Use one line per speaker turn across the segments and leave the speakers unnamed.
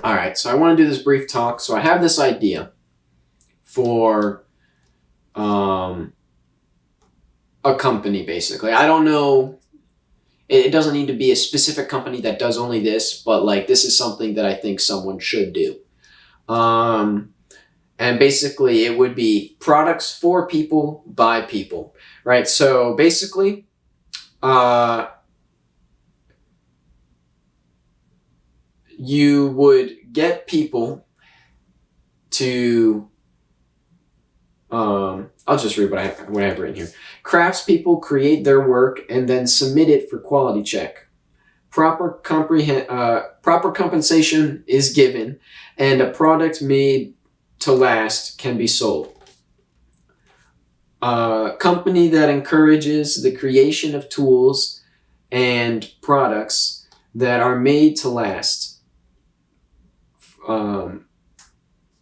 All right, so I want to do this brief talk. So I have this idea for a company, basically. I don't know. It doesn't need to be a specific company that does only this, but like this is something that I think someone should do. And basically, it would be products for people by people, right? So basically, you would get people to I'll just read what I have written here. Craftspeople create their work and then submit it for quality check. Proper compensation is given, and a product made to last can be sold. A company that encourages the creation of tools and products that are made to last.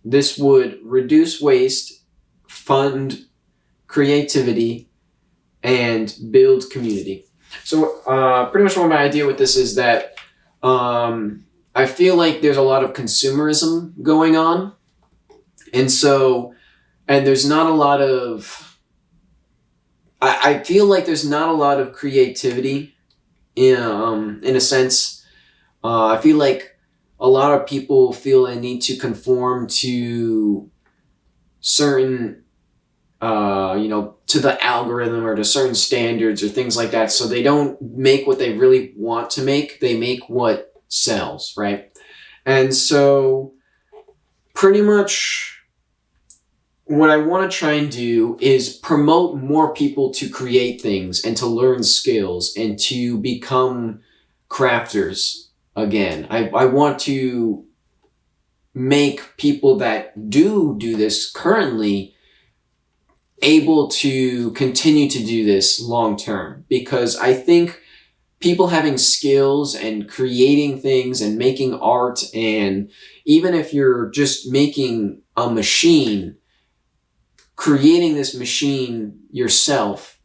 This would reduce waste, fund creativity, and build community. So pretty much what my idea with this is that I feel like there's a lot of consumerism going on. And there's not a lot of, I feel like there's not a lot of creativity in a sense. I feel like a lot of people feel a need to conform to certain to the algorithm or to certain standards or things like that. So they don't make what they really want to make. They make what sells, right? And so pretty much what I want to try and do is promote more people to create things and to learn skills and to become crafters again. I want to make people that do this currently able to continue to do this long term, because I think people having skills and creating things and making art, and even if you're just making a machine, creating this machine yourself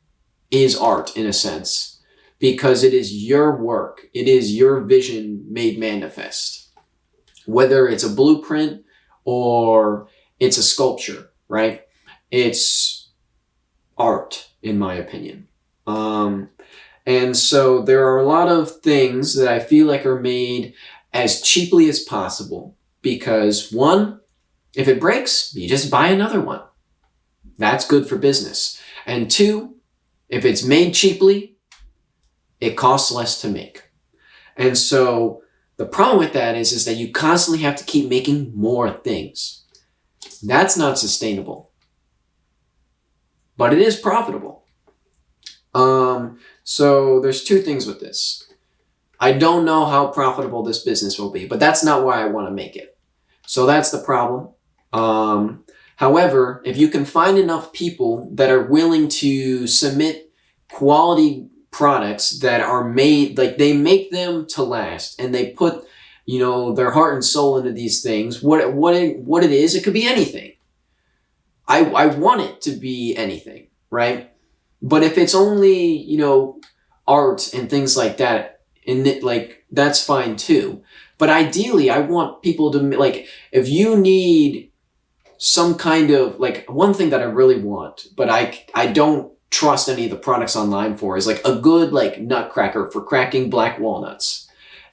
is art in a sense, because it is your work. It is your vision made manifest, whether it's a blueprint or it's a sculpture, right? It's art, in my opinion. And so there are a lot of things that I feel like are made as cheaply as possible, because one, if it breaks, you just buy another one. That's good for business. And two, if it's made cheaply, it costs less to make. And so the problem with that is that you constantly have to keep making more things. That's not sustainable. But it is profitable. So there's two things with this. I don't know how profitable this business will be, but that's not why I want to make it. So that's the problem. However, if you can find enough people that are willing to submit quality products that are made, like they make them to last, and they put, their heart and soul into these things, what it is, it could be anything. I want it to be anything, right? But if it's only, art and things like that, that's fine too. But ideally, I want people to, if you need some kind of, one thing that I really want, but I don't trust any of the products online for, is a good, nutcracker for cracking black walnuts.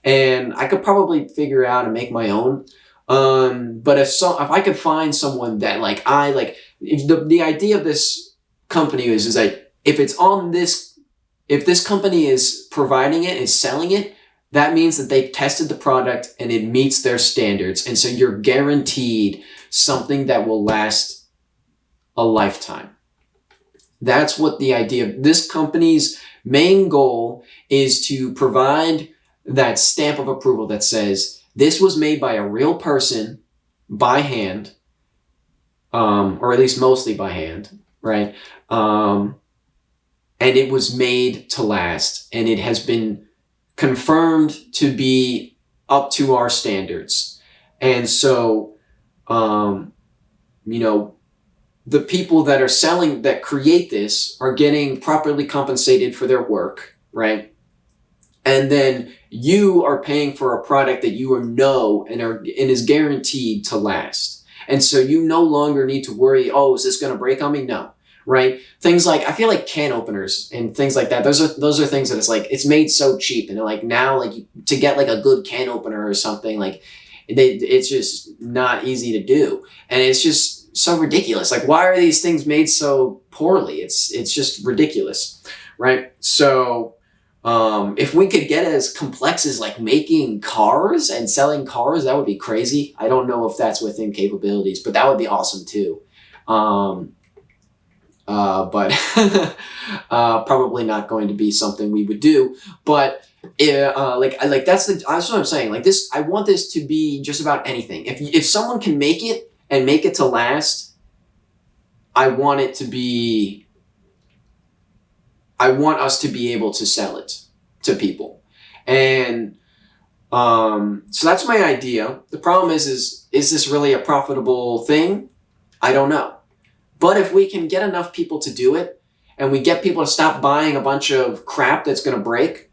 And I could probably figure out and make my own. But if I could find someone that the idea of this company is that if this company is providing it, is selling it, that means that they've tested the product and it meets their standards. And so you're guaranteed something that will last a lifetime. That's what the idea of this company's main goal is, to provide that stamp of approval that says, this was made by a real person by hand, or at least mostly by hand, right? And it was made to last, and it has been confirmed to be up to our standards. And so, the people that create this are getting properly compensated for their work, right? And then you are paying for a product that you know and is guaranteed to last. And so you no longer need to worry, oh, is this going to break on me? No. Right? Things like, I feel like can openers and things like that. Those are things that it's like, it's made so cheap. And like now, like to get like a good can opener or something, like it's just not easy to do. And it's just so ridiculous. Like, why are these things made so poorly? It's just ridiculous. Right? So, if we could get as complex as like making cars and selling cars, that would be crazy. I don't know if that's within capabilities, but that would be awesome too. But probably not going to be something we would do. But that's what I'm saying. Like this, I want this to be just about anything. If someone can make it and make it to last, I want us to be able to sell it to people. And so that's my idea. The problem is this really a profitable thing? I don't know. But if we can get enough people to do it, and we get people to stop buying a bunch of crap that's going to break,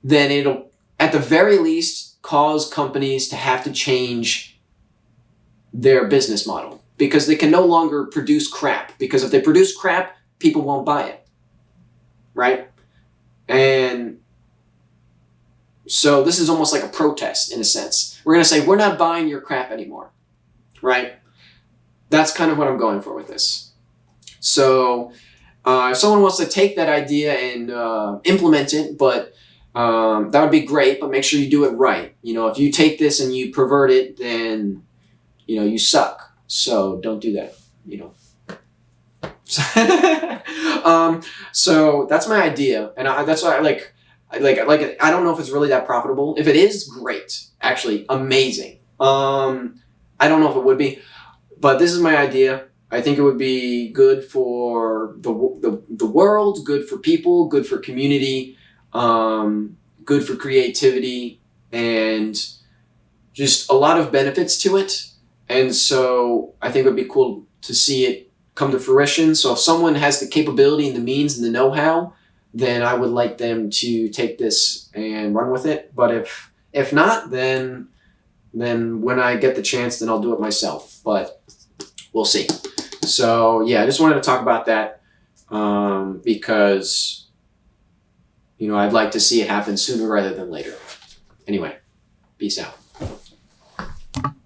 then it'll, at the very least, cause companies to have to change their business model. Because they can no longer produce crap. Because if they produce crap, people won't buy it. Right? And so this is almost like a protest in a sense. We're going to say, we're not buying your crap anymore. Right? That's kind of what I'm going for with this. So if someone wants to take that idea and implement it, but that would be great, but make sure you do it right. You know, if you take this and you pervert it, then, you know, you suck. So don't do that, you know. So that's my idea. And that's why I don't know if it's really that profitable. If it is, great. Actually, amazing. I don't know if it would be. But this is my idea. I think it would be good for the world, good for people, good for community, good for creativity, and just a lot of benefits to it. And so I think it would be cool to see it come to fruition. So if someone has the capability and the means and the know-how, then I would like them to take this and run with it. But if not, then when I get the chance, then I'll do it myself. But we'll see. So yeah, I just wanted to talk about that because, you know, I'd like to see it happen sooner rather than later. Anyway, peace out.